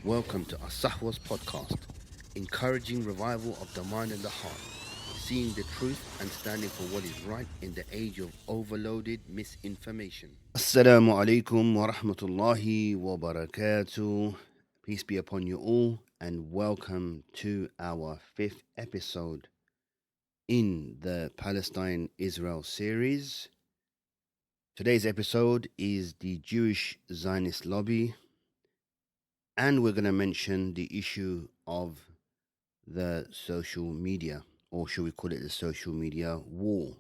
Welcome to As-Sahwa's podcast, encouraging revival of the mind and the heart, seeing the truth and standing for what is right in the age of overloaded misinformation. Assalamu alaikum wa rahmatullahi wa barakatuh. Peace be upon you all, and welcome to our fifth episode in the Palestine-Israel series. Today's episode is the Jewish Zionist lobby, and we're going to mention the issue of the social media, or should we call it the social media war?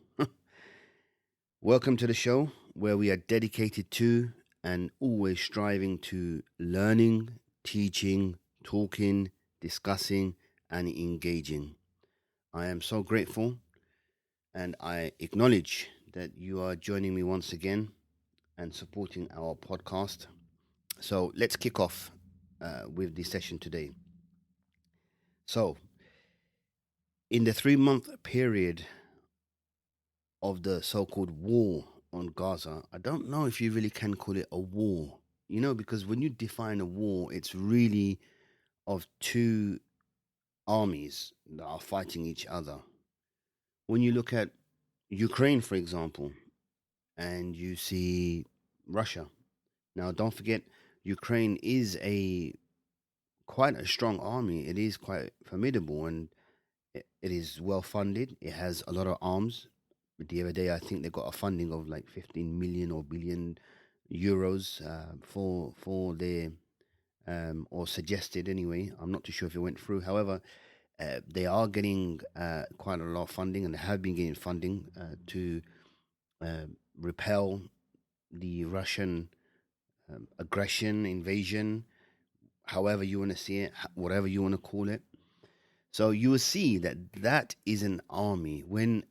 Welcome to the show, where we are dedicated to and always striving to learning, teaching, talking, discussing, and engaging. I am so grateful, and I acknowledge that you are joining me once again and supporting our podcast. So let's kick off with the session today. So, in the 3-month period of the so-called war on Gaza, I don't know if you really can call it a war, because when you define a war, it's really of two armies that are fighting each other. When you look at Ukraine, for example, and you see Russia. Now, don't forget, Ukraine is quite a strong army. It is quite formidable, and it is well funded. It has a lot of arms. The other day, I think they got a funding of like 15 million or billion euros for their or suggested anyway. I'm not too sure if it went through. However, they are getting quite a lot of funding, and they have been getting funding to repel the Russian aggression, invasion, however you want to see it, whatever you want to call it. So you will see that is an army. When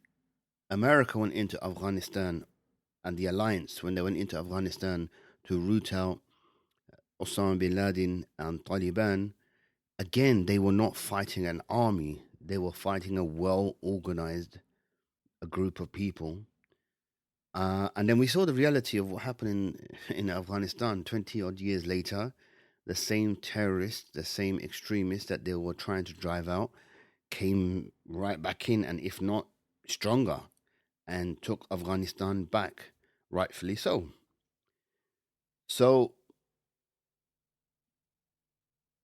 America went into Afghanistan, and the alliance, when they went into Afghanistan to root out Osama bin Laden and Taliban, again, they were not fighting an army. They were fighting a well-organized group of people. And then we saw the reality of what happened in Afghanistan 20 odd years later. The same terrorists, the same extremists that they were trying to drive out came right back in, and if not stronger, and took Afghanistan back, rightfully so. So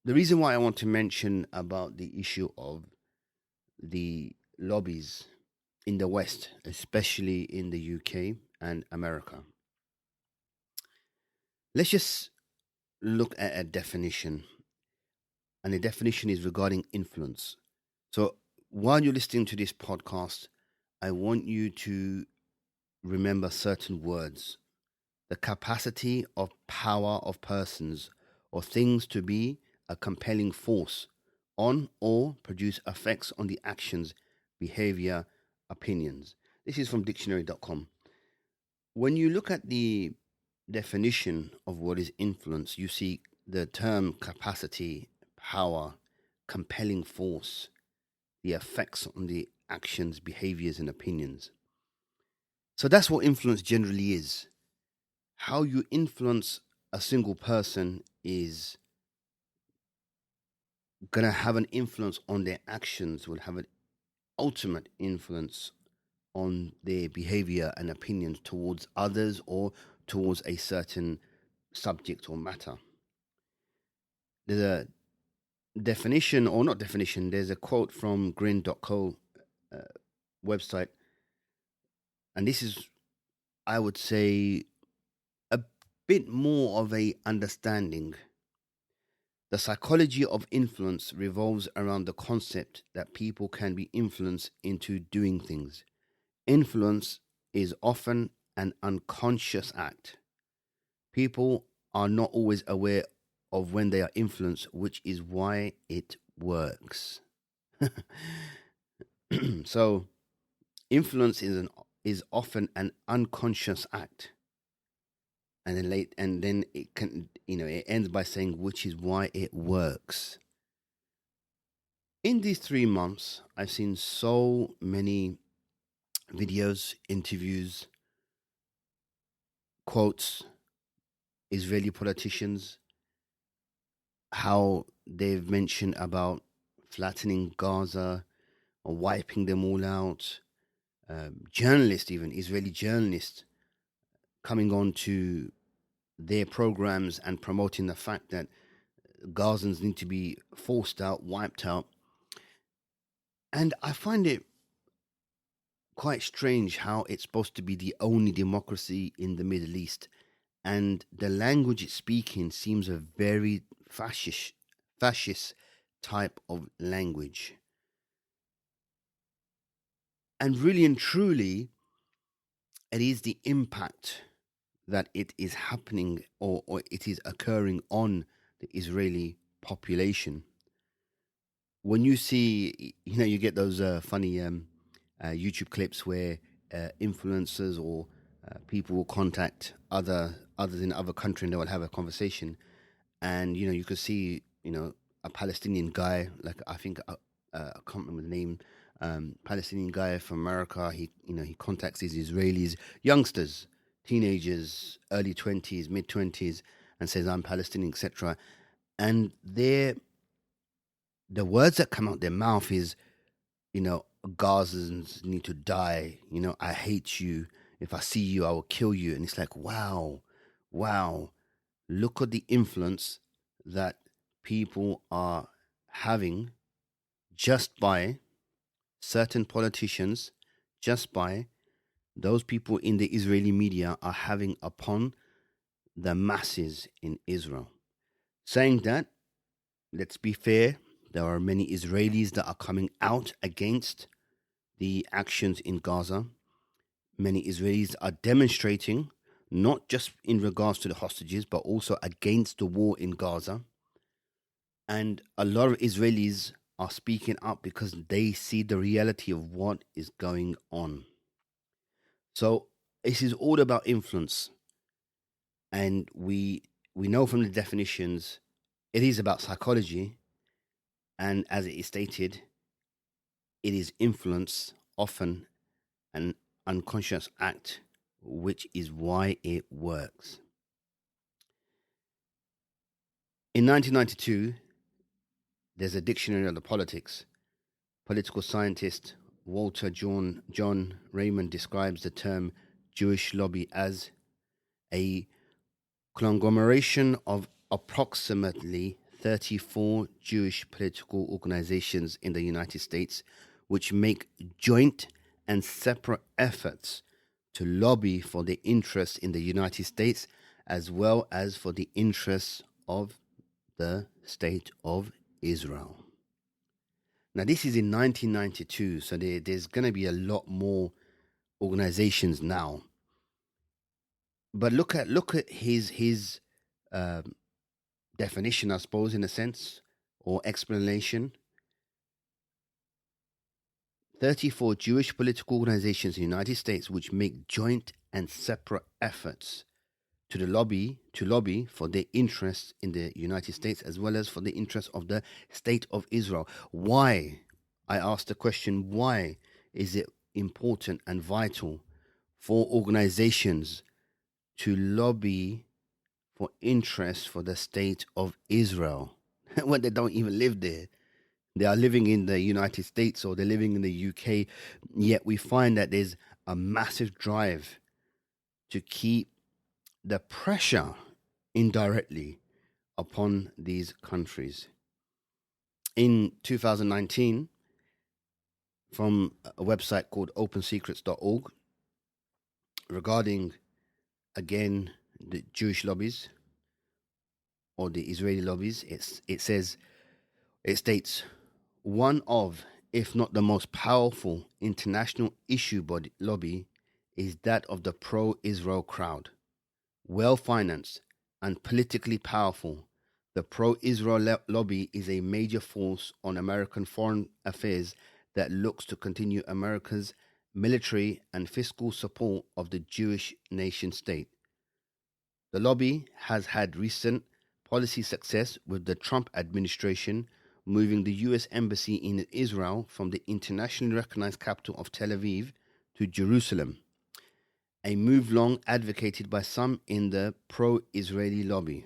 the reason why I want to mention about the issue of the lobbies in the West, especially in the UK and America, let's just look at a definition, and the definition is regarding influence. So while you're listening to this podcast, I want you to remember certain words. The capacity of power of persons or things to be a compelling force on or produce effects on the actions, behavior, opinions. This is from dictionary.com. When you look at the definition of what is influence, you see the term capacity, power, compelling force, the effects on the actions, behaviors, and opinions. So that's what influence generally is. How you influence a single person is going to have an influence on their actions, will have an ultimate influence on their behavior and opinions towards others or towards a certain subject or matter. There's a definition, or not definition, there's a quote from grin.co website, and this is, I would say, a bit more of a understanding. The psychology of influence revolves around the concept that people can be influenced into doing things. Influence is often an unconscious act. People are not always aware of when they are influenced, which is why it works. So, influence is often an unconscious act. And then it can, it ends by saying, which is why it works. In these 3 months, I've seen so many videos, interviews, quotes, Israeli politicians how they've mentioned about flattening Gaza or wiping them all out. Journalists, even Israeli journalists, coming on to their programs and promoting the fact that Gazans need to be forced out, wiped out. And I find it quite strange how it's supposed to be the only democracy in the Middle East, and the language it's speaking seems a very fascist type of language. And really and truly, it is the impact that it is happening, or it is occurring on the Israeli population. When you see, you get those funny YouTube clips where influencers or people will contact others in other country, and they will have a conversation, and you could see a Palestinian guy, like I think I can't remember the name, Palestinian guy from America. He contacts these Israelis, youngsters, teenagers, early 20s, mid 20s, and says I'm Palestinian, etc. And the words that come out their mouth is, Gazans need to die. I hate you. If I see you, I will kill you. And it's like, wow, wow. Look at the influence that people are having just by certain politicians, just by those people in the Israeli media are having upon the masses in Israel. Saying that, let's be fair, there are many Israelis that are coming out against the actions in Gaza. Many Israelis are demonstrating, not just in regards to the hostages, but also against the war in Gaza. And a lot of Israelis are speaking up because they see the reality of what is going on. So this is all about influence. And we know from the definitions, it is about psychology. And as it is stated, it is influence, often an unconscious act, which is why it works. In 1992, there's a dictionary of the politics. Political scientist Walter John Raymond describes the term Jewish lobby as a conglomeration of approximately 34 Jewish political organizations in the United States, which make joint and separate efforts to lobby for the interests in the United States as well as for the interests of the state of Israel. Now, this is in 1992, so there's going to be a lot more organizations now. But look at his definition, I suppose, in a sense, or explanation. 34 Jewish political organizations in the United States which make joint and separate efforts to lobby for their interests in the United States as well as for the interests of the state of Israel. Why? I asked the question, why is it important and vital for organizations to lobby for interests for the state of Israel when they don't even live there? They are living in the United States or they're living in the UK, yet we find that there's a massive drive to keep the pressure indirectly upon these countries. In 2019, from a website called opensecrets.org, regarding again the Jewish lobbies or the Israeli lobbies, it states, one of, if not the most powerful international issue body lobby is that of the pro-Israel crowd. Well-financed and politically powerful, the pro-Israel lobby is a major force on American foreign affairs that looks to continue America's military and fiscal support of the Jewish nation state. The lobby has had recent policy success with the Trump administration moving the U.S. Embassy in Israel from the internationally recognized capital of Tel Aviv to Jerusalem, a move long advocated by some in the pro-Israeli lobby.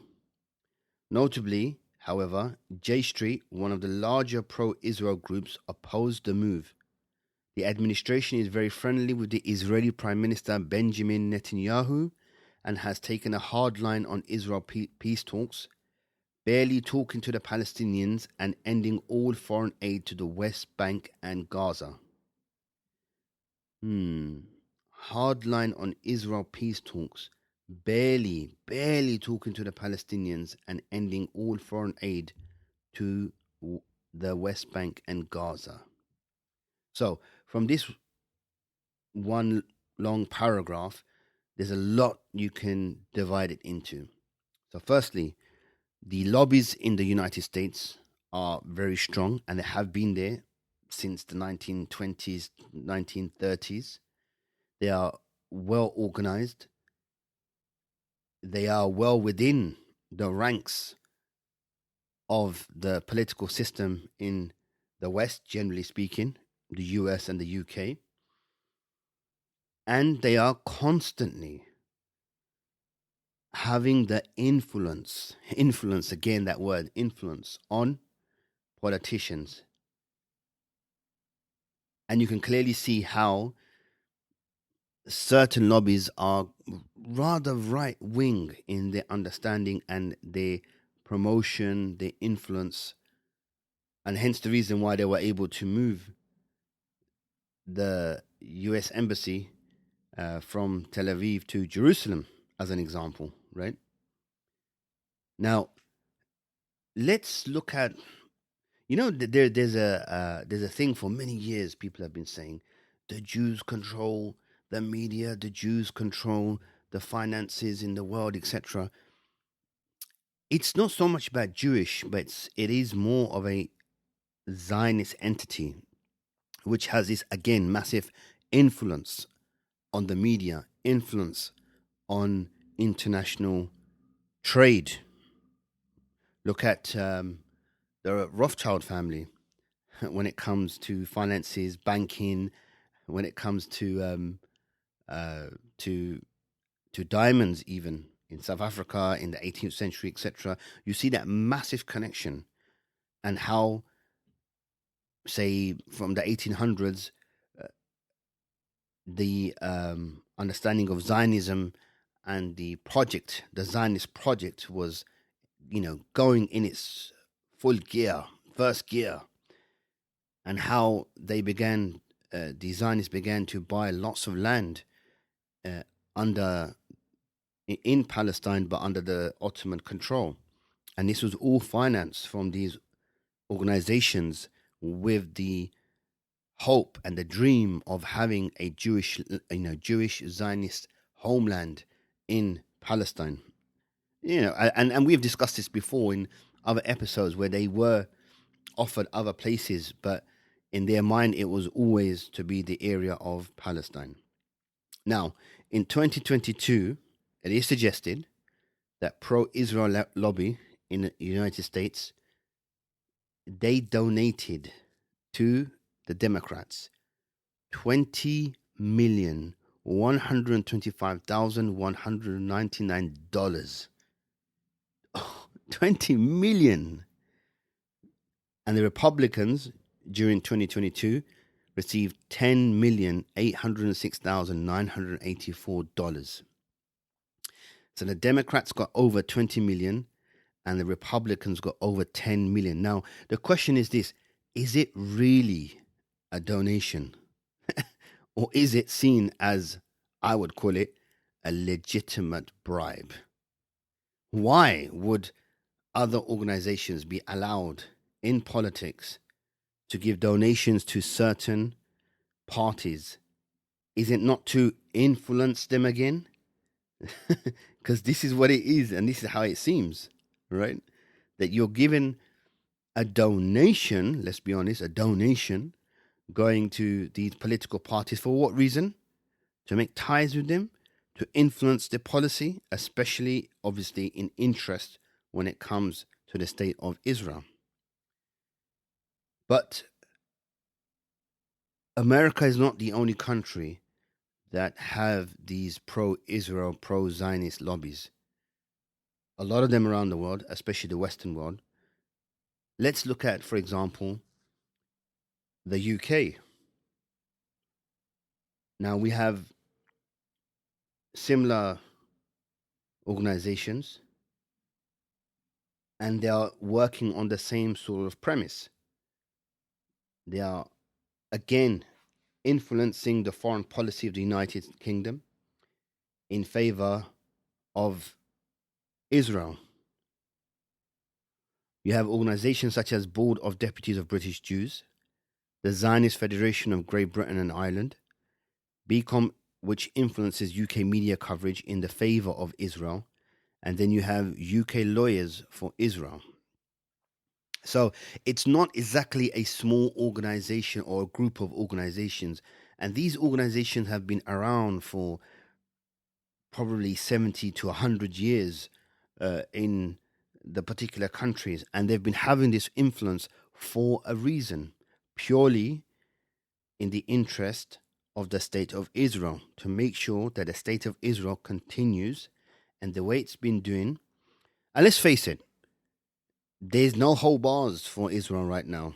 Notably, However, J Street, one of the larger pro Israel groups, opposed the move. The administration is very friendly with the Israeli Prime Minister Benjamin Netanyahu and has taken a hard line on Israel peace talks, barely talking to the Palestinians and ending all foreign aid to the West Bank and Gaza. Hard line on Israel peace talks, barely talking to the Palestinians and ending all foreign aid to the West Bank and Gaza. So, from this one long paragraph, there's a lot you can divide it into. So, firstly, the lobbies in the United States are very strong and they have been there since the 1920s, 1930s. They are well organized. They are well within the ranks of the political system in the West, generally speaking, the US and the UK. And they are constantly having the influence again, that word, influence, on politicians. And you can clearly see how certain lobbies are rather right wing in their understanding and their promotion, their influence, and hence the reason why they were able to move the US embassy from Tel Aviv to Jerusalem, as an example, right? Now, let's look at, there's a thing for many years people have been saying, the Jews control the media, the Jews control the finances in the world, etc. It's not so much about Jewish, but it is more of a Zionist entity, which has this, again, massive influence on the media, influence on international trade. Look at the Rothschild family when it comes to finances, banking, when it comes to diamonds, even in South Africa in the 18th century, etc. You see that massive connection, and how, say, from the 1800s, the understanding of Zionism and the Zionist project was, going in its first gear, and how they began, the Zionists began to buy lots of land in Palestine, but under the Ottoman control. And this was all financed from these organizations with the hope and the dream of having a Jewish Zionist homeland in Palestine. And we've discussed this before in other episodes where they were offered other places, but in their mind it was always to be the area of Palestine. Now, in 2022, it is suggested that pro-Israel lobby in the United States, they donated to the Democrats $20,125,199. Oh, 20 million. And the Republicans during 2022 received $10,806,984. So the Democrats got over 20 million and the Republicans got over 10 million. Now, the question is this: is it really a donation? Or is it seen as, I would call it, a legitimate bribe? Why would other organizations be allowed in politics to give donations to certain parties? Is it not to influence them again? Because this is what it is, and this is how it seems, right? That you're given a donation, let's be honest, a donation going to these political parties. For what reason? To make ties with them, to influence their policy, especially, obviously, in interest when it comes to the state of Israel. But America is not the only country that have these pro-Israel, pro-Zionist lobbies. A lot of them around the world, especially the Western world, Let's look at, for example, the UK. Now we have similar organizations, and they are working on the same sort of premise. They are again influencing the foreign policy of the United Kingdom in favor of Israel. You have organizations such as Board of Deputies of British Jews, the Zionist Federation of Great Britain and Ireland, BCOM, which influences UK media coverage in the favor of Israel, and then you have UK Lawyers for Israel. So it's not exactly a small organization or a group of organizations, and these organizations have been around for probably 70 to 100 years in the particular countries, and they've been having this influence for a reason, purely in the interest of the state of Israel, to make sure that the state of Israel continues. And the way it's been doing, and let's face it, there's no hold bars for Israel right now.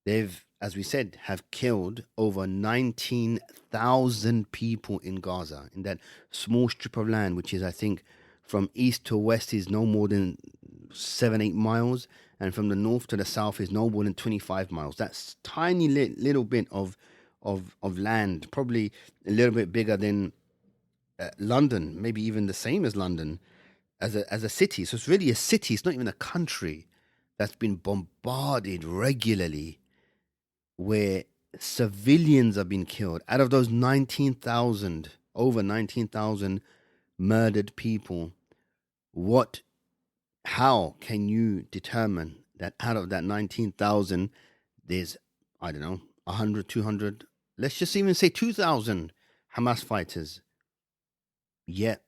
They've, as we said, have killed over 19,000 people in Gaza, in that small strip of land, which is, I think, from east to west is no more than 7-8 miles, and from the north to the south is no more than 25 miles. That's tiny little bit of land, probably a little bit bigger than London, maybe even the same as London as a city. So it's really a city. It's not even a country that's been bombarded regularly, where civilians have been killed. Out of those 19,000, over 19,000 murdered people, how can you determine that out of that 19,000, there's, I don't know, 100, 200, let's just even say 2,000 Hamas fighters? Yet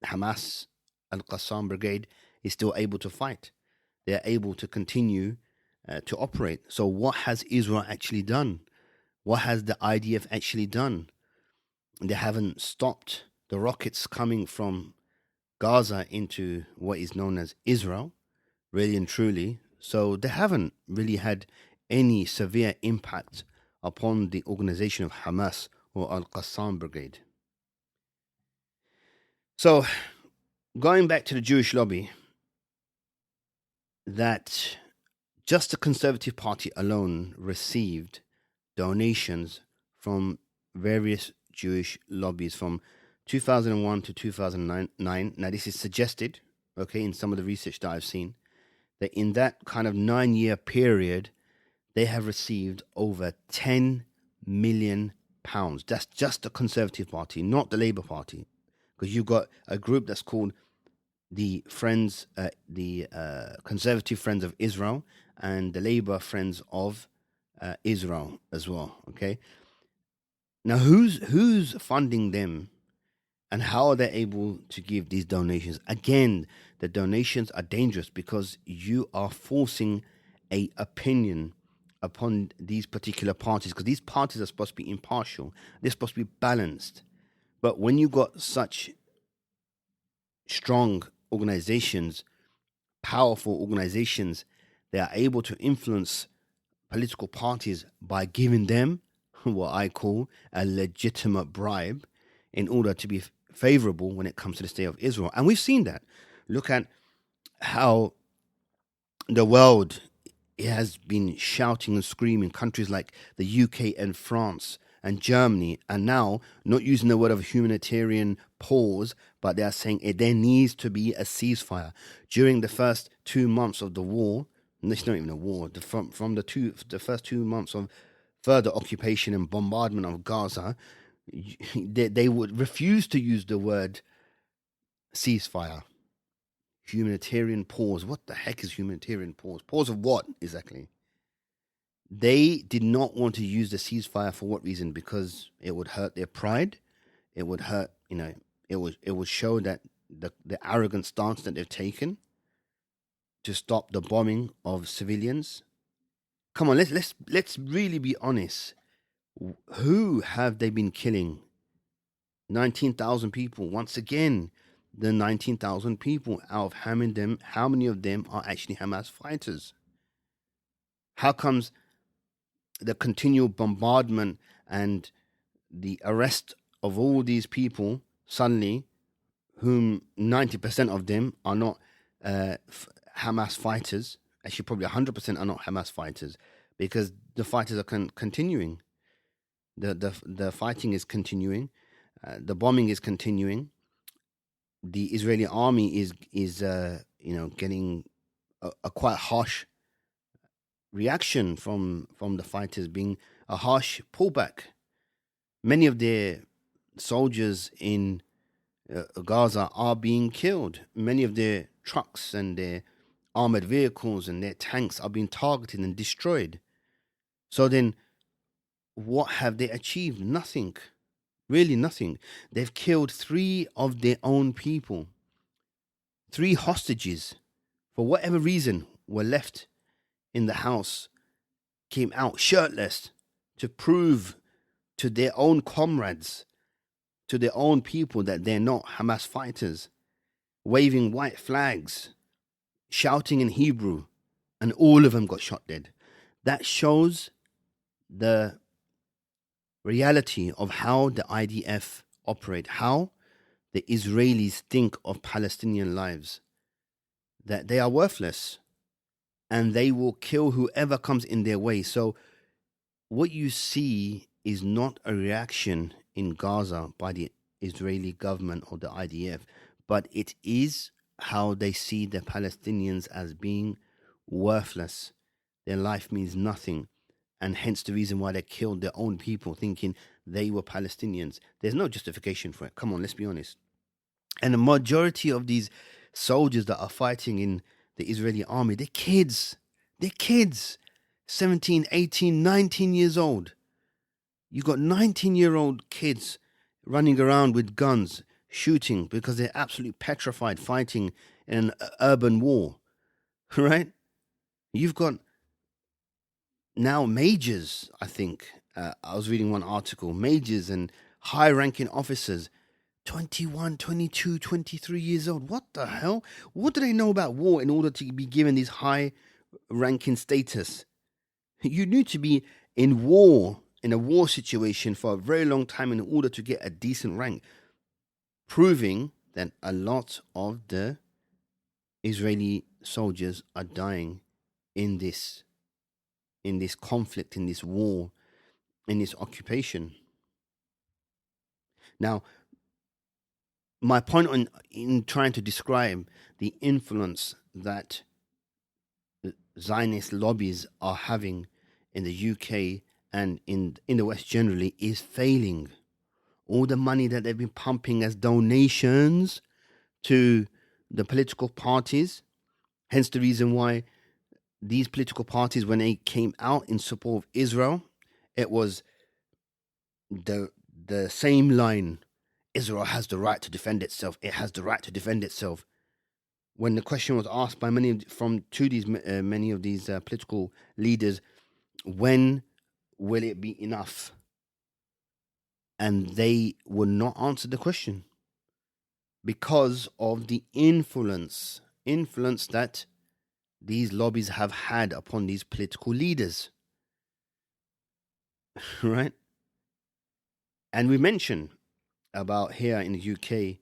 Hamas, Al-Qassam Brigade, is still able to fight. They're able to continue to operate. So what has Israel actually done? What has the IDF actually done? They haven't stopped the rockets coming from Gaza into what is known as Israel, really and truly. So they haven't really had any severe impact upon the organization of Hamas or Al-Qassam Brigade. So going back to the Jewish lobby, that just the Conservative Party alone received donations from various Jewish lobbies from 2001 to 2009. Now, this is suggested, okay, in some of the research that I've seen, that in that kind of 9-year period, they have received over £10 million. That's just the Conservative Party, not the Labour Party, because you've got a group that's called the Conservative Friends of Israel and the Labour Friends of Israel as well. Okay. Now, who's funding them, and how are they able to give these donations? Again, the donations are dangerous because you are forcing a opinion upon these particular parties, because these parties are supposed to be impartial. They're supposed to be balanced. But when you got such strong organizations, powerful organizations, they are able to influence political parties by giving them what I call a legitimate bribe in order to be favorable when it comes to the state of Israel. And we've seen that. Look at how the world has been shouting and screaming. Countries like the UK and France and Germany are now not using the word of humanitarian pause, but they are saying there needs to be a ceasefire. During the first 2 months of the war, and it's not even a war, from the first 2 months of further occupation and bombardment of Gaza, they would refuse to use the word ceasefire. Humanitarian pause. What the heck is humanitarian pause? Pause of what exactly? They did not want to use the ceasefire for what reason? Because it would hurt their pride. It would hurt, it would show that the arrogant stance that they've taken to stop the bombing of civilians. Come on, let's really be honest. Who have they been killing? 19,000 people. Once again, the 19,000 people, out of how many of them are actually Hamas fighters? How comes the continual bombardment and the arrest of all these people suddenly, whom 90% of them are not Hamas fighters, actually probably 100% are not Hamas fighters, because the fighters are continuing. The fighting is continuing. The bombing is continuing. The Israeli army is getting a quite harsh reaction from the fighters, being a harsh pullback. Many of their soldiers in Gaza are being killed. Many of their trucks and their armored vehicles and their tanks are being targeted and destroyed. So then, what have they achieved? Nothing. Really nothing. They've killed 3 of their own people. 3 hostages, for whatever reason, were left in the house, came out shirtless to prove to their own comrades, to their own people, that they're not Hamas fighters, waving white flags, shouting in Hebrew, and all of them got shot dead. That shows the reality of how the IDF operate, how the Israelis think of Palestinian lives, that they are worthless and they will kill whoever comes in their way. So what you see is not a reaction in Gaza by the Israeli government or the IDF, but it is how they see the Palestinians as being worthless. Their life means nothing. And hence the reason why they killed their own people, thinking they were Palestinians. There's no justification for it. Come on, let's be honest. And the majority of these soldiers that are fighting in the Israeli army, they're kids. They're kids. 17, 18, 19 years old. You got 19-year-old kids running around with guns, shooting because they're absolutely petrified, fighting in an urban war. Right? You've got now majors, I think. I was reading one article, majors and high-ranking officers, 21, 22, 23 years old. What the hell? What do they know about war in order to be given this high-ranking status? You need to be in war, in a war situation for a very long time in order to get a decent rank, proving that a lot of the Israeli soldiers are dying in this conflict, in this war, in this occupation. Now, my point in trying to describe the influence that Zionist lobbies are having in the UK and in the West generally is failing. All the money that they've been pumping as donations to the political parties, hence the reason why these political parties, when they came out in support of Israel, it was the same line: Israel has the right to defend itself. It has the right to defend itself. When the question was asked by many of these political leaders, when will it be enough? And they would not answer the question because of the influence that these lobbies have had upon these political leaders. Right? And we mentioned about here in the UK,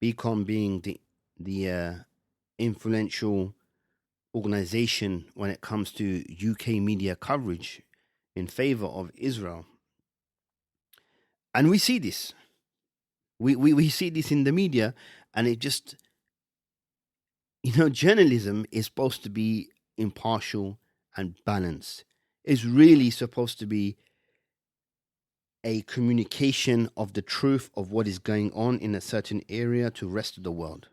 Beacon being the influential organization when it comes to UK media coverage in favor of Israel. And we see this. We see this in the media, and it just, journalism is supposed to be impartial and balanced. It's really supposed to be a communication of the truth of what is going on in a certain area to the rest of the world.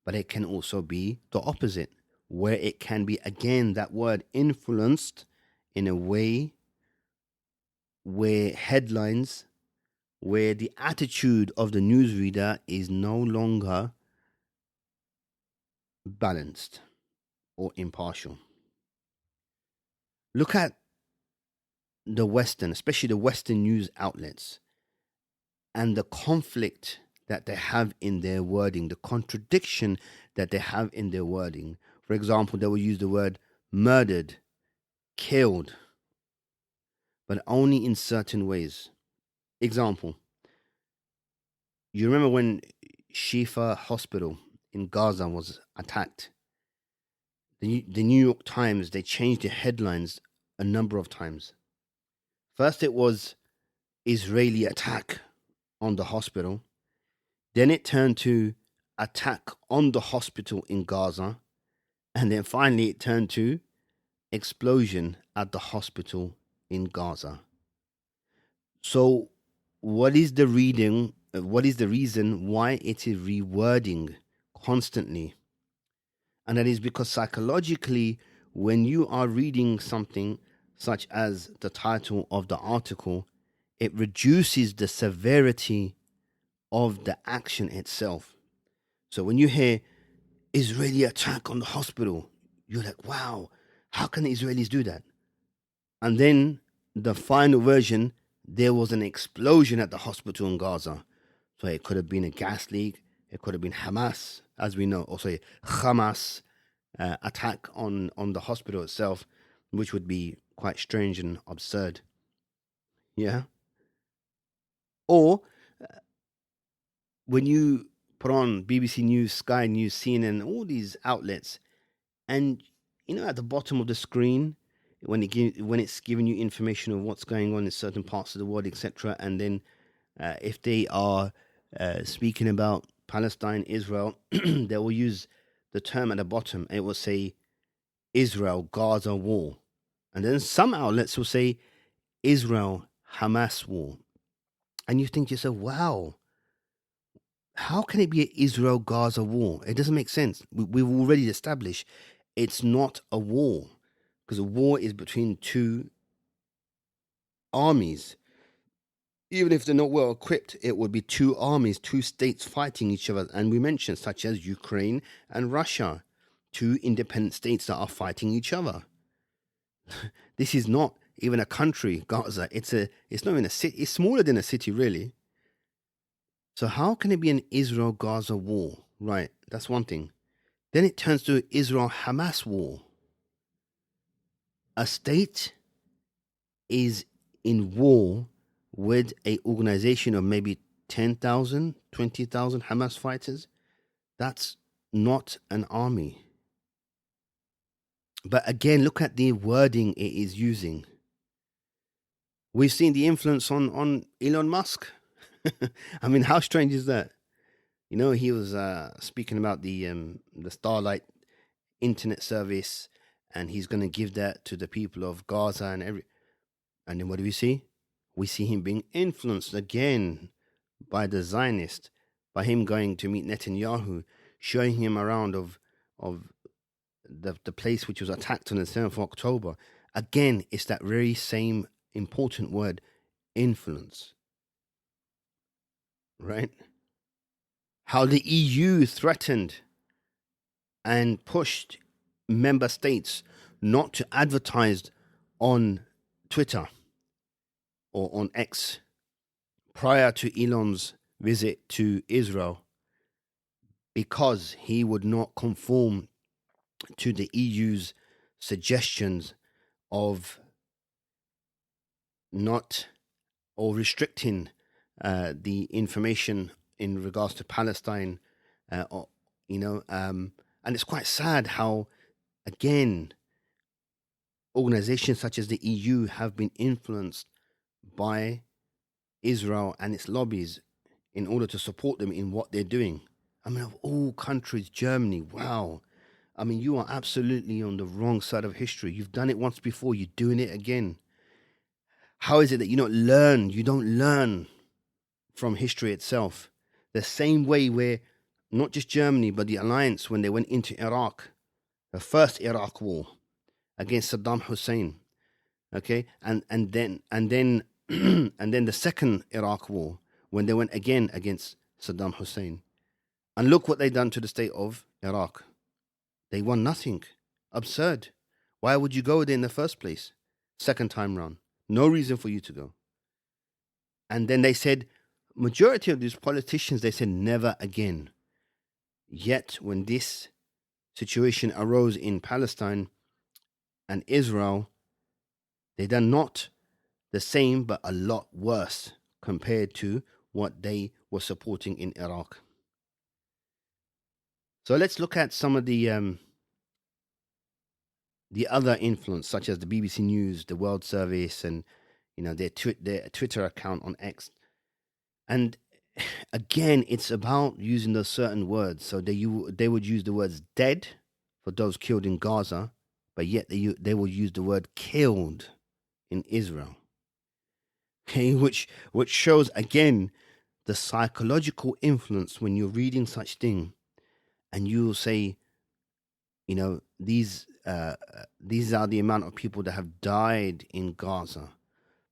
But it can also be the opposite, where it can be, again, that word, influenced in a way where headlines, where the attitude of the newsreader is no longer balanced or impartial. Look at the Western, especially the Western news outlets, and the conflict that they have in their wording, the contradiction that they have in their wording. For example, they will use the word murdered killed, but only in certain ways. Example, you remember when Shifa Hospital in Gaza was attacked? The New York Times, they changed the headlines a number of times. First, it was Israeli attack on the hospital. Then it turned to attack on the hospital in Gaza. And then finally, it turned to explosion at the hospital in Gaza. So, what is the reading? What is the reason why it is rewording constantly? And that is because psychologically, when you are reading something such as the title of the article, it reduces the severity of the action itself. So when you hear Israeli attack on the hospital, you're like, wow, how can the Israelis do that? And then the final version, there was an explosion at the hospital in Gaza. So it could have been a gas leak. It could have been Hamas, as we know, or say Hamas attack on the hospital itself, which would be quite strange and absurd. Yeah. Or when you put on BBC News, Sky News, CNN, all these outlets, and at the bottom of the screen, when it's giving you information of what's going on in certain parts of the world, etc., and then if they are speaking about Palestine, Israel, they will use the term at the bottom. It will say Israel Gaza war, and then some outlets will say Israel Hamas war, and you think to yourself, wow, how can it be an Israel Gaza war? It doesn't make sense. We've already established it's not a war, because a war is between two armies. Even if they're not well equipped, it would be two armies, two states fighting each other. And we mentioned such as Ukraine and Russia, two independent states that are fighting each other. This is not even a country, Gaza. It's not even a city. It's smaller than a city, really. So how can it be an Israel-Gaza war? Right, that's one thing. Then it turns to Israel-Hamas war. A state is in war with an organization of maybe 10,000, 20,000 Hamas fighters. That's not an army. But again, look at the wording it is using. We've seen the influence on Elon Musk. I mean, how strange is that? He was speaking about the Starlight internet service, and he's going to give that to the people of Gaza and then what do we see? We see him being influenced again by the Zionist, by him going to meet Netanyahu, showing him around of the place which was attacked on the 7th of October. Again, it's that very same important word, influence. Right? How the EU threatened and pushed member states not to advertise on Twitter or on X prior to Elon's visit to Israel, because he would not conform to the EU's suggestions of not or restricting the information in regards to Palestine, and it's quite sad how, again, organizations such as the EU have been influenced by Israel and its lobbies in order to support them in what they're doing. I mean, of all countries, Germany, wow. I mean, you are absolutely on the wrong side of history. You've done it once before, you're doing it again. How is it that you don't learn from history itself? The same way where not just Germany, but the alliance, when they went into Iraq, the first Iraq war against Saddam Hussein, okay, and then and then the second Iraq war when they went again against Saddam Hussein, and look what they done to the state of Iraq. They won nothing. Absurd. Why would you go there in the first place? Second time round, no reason for you to go. And then they said, majority of these politicians, they said never again. Yet when this situation arose in Palestine and Israel, They done not the same, but a lot worse compared to what they were supporting in Iraq. So let's look at some of the other influence, such as the BBC News, the World Service, and their Twitter account on X. And again, it's about using those certain words. So they would use the words dead for those killed in Gaza, but yet they will use the word killed in Israel. Okay, which shows again the psychological influence when you're reading such thing, and you will say, these are the amount of people that have died in Gaza,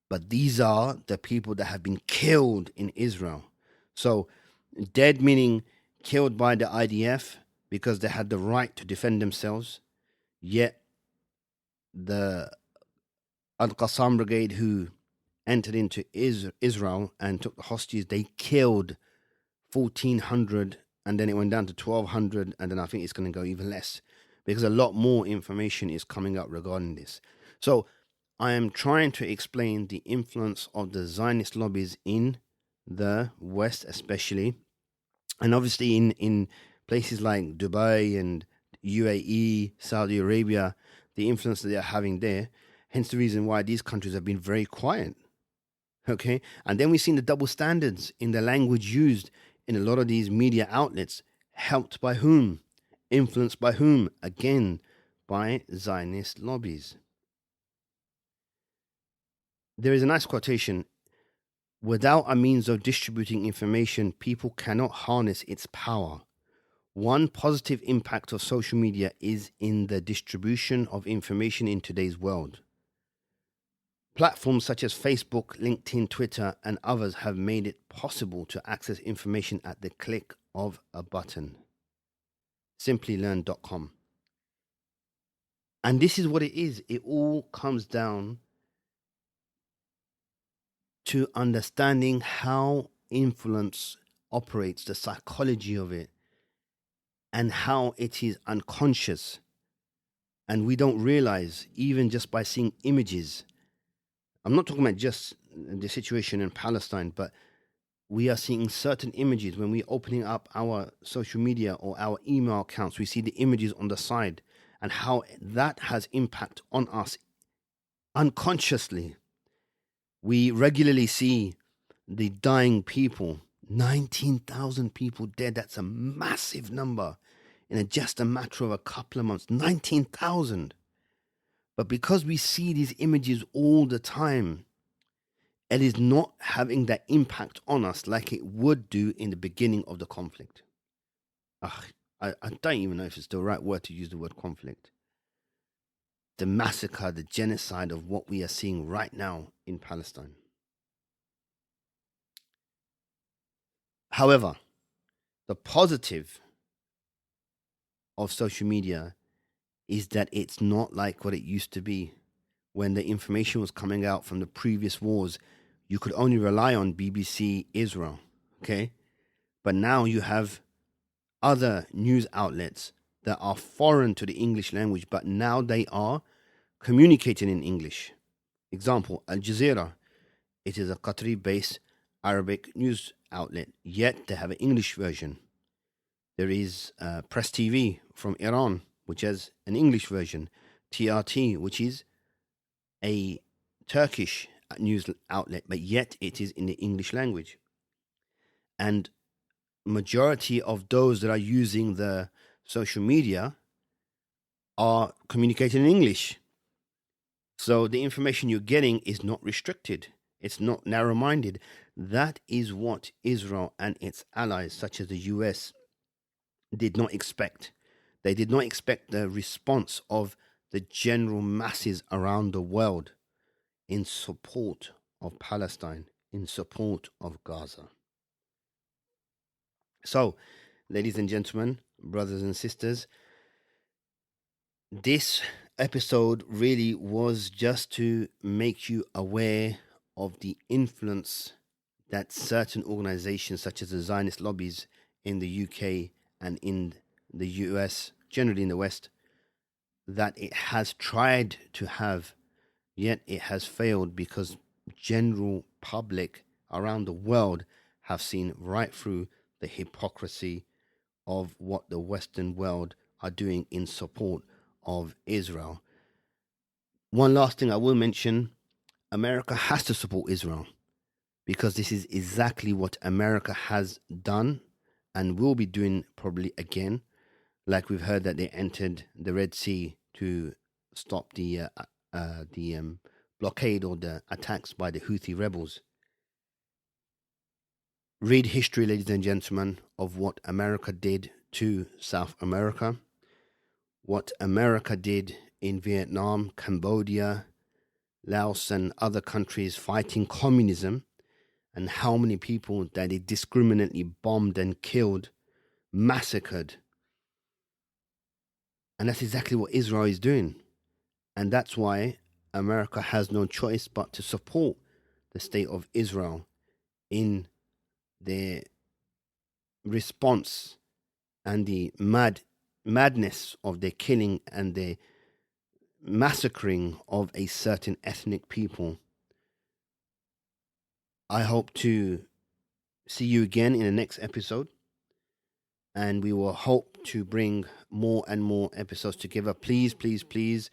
but these are the people that have been killed in Israel. So dead meaning killed by the IDF because they had the right to defend themselves, yet the Al-Qassam Brigade, who entered into Israel and took the hostages, they killed 1,400, and then it went down to 1,200, and then I think it's going to go even less because a lot more information is coming up regarding this. So I am trying to explain the influence of the Zionist lobbies in the West, especially, and obviously in places like Dubai and UAE, Saudi Arabia, the influence that they're having there. Hence the reason why these countries have been very quiet. Okay, and then we've seen the double standards in the language used in a lot of these media outlets. Helped by whom? Influenced by whom? Again, by Zionist lobbies. There is a nice quotation: without a means of distributing information, people cannot harness its power. One positive impact of social media is in the distribution of information in today's world. Platforms such as Facebook, LinkedIn, Twitter, and others have made it possible to access information at the click of a button. Simplylearn.com. And this is what it is. It all comes down to understanding how influence operates, the psychology of it, and how it is unconscious. And we don't realize, even just by seeing images. I'm not talking about just the situation in Palestine, but we are seeing certain images when we're opening up our social media or our email accounts. We see the images on the side and how that has impact on us unconsciously. We regularly see the dying people, 19,000 people dead. That's a massive number in just a matter of a couple of months, 19,000. But because we see these images all the time, it is not having that impact on us like it would do in the beginning of the conflict. I don't even know if it's the right word to use the word conflict. The massacre, the genocide of what we are seeing right now in Palestine. However, the positive of social media is that it's not like what it used to be. When the information was coming out from the previous wars, you could only rely on BBC Israel, okay? But now you have other news outlets that are foreign to the English language, but now they are communicating in English. Example, Al Jazeera. It is a Qatari-based Arabic news outlet, yet they have an English version. There is Press TV from Iran, which has an English version. TRT, which is a Turkish news outlet, but yet it is in the English language. And majority of those that are using the social media are communicating in English. So the information you're getting is not restricted. It's not narrow-minded. That is what Israel and its allies, such as the US, did not expect. They did not expect the response of the general masses around the world in support of Palestine, in support of Gaza. So, ladies and gentlemen, brothers and sisters, this episode really was just to make you aware of the influence that certain organizations such as the Zionist lobbies in the UK and in the US, generally in the West, that it has tried to have Yet it has failed because general public around the world have seen right through the hypocrisy of what the Western world are doing in support of Israel. One last thing I will mention, America has to support Israel because this is exactly what America has done and will be doing probably again. Like we've heard that they entered the Red Sea to stop the blockade or the attacks by the Houthi rebels. Read history, ladies and gentlemen, of what America did to South America, what America did in Vietnam, Cambodia, Laos, and other countries fighting communism, and how many people that they discriminately bombed and killed, massacred. And that's exactly what Israel is doing. And that's why America has no choice but to support the state of Israel in their response and the madness of their killing and their massacring of a certain ethnic people. I hope to see you again in the next episode, and we will hope to bring more and more episodes together. Please, please, please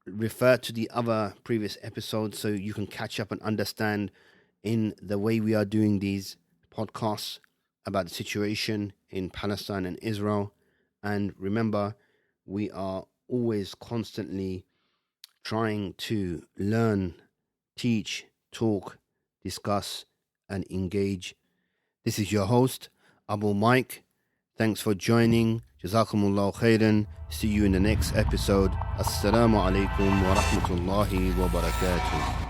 refer to the other previous episodes so you can catch up and understand in the way we are doing these podcasts about the situation in Palestine and Israel. And remember, we are always constantly trying to learn, teach, talk, discuss, and engage. This is your host, Abu Mike. Thanks for joining. Jazakumullah khairan. See you in the next episode. Assalamu alaikum wa rahmatullahi wa barakatuh.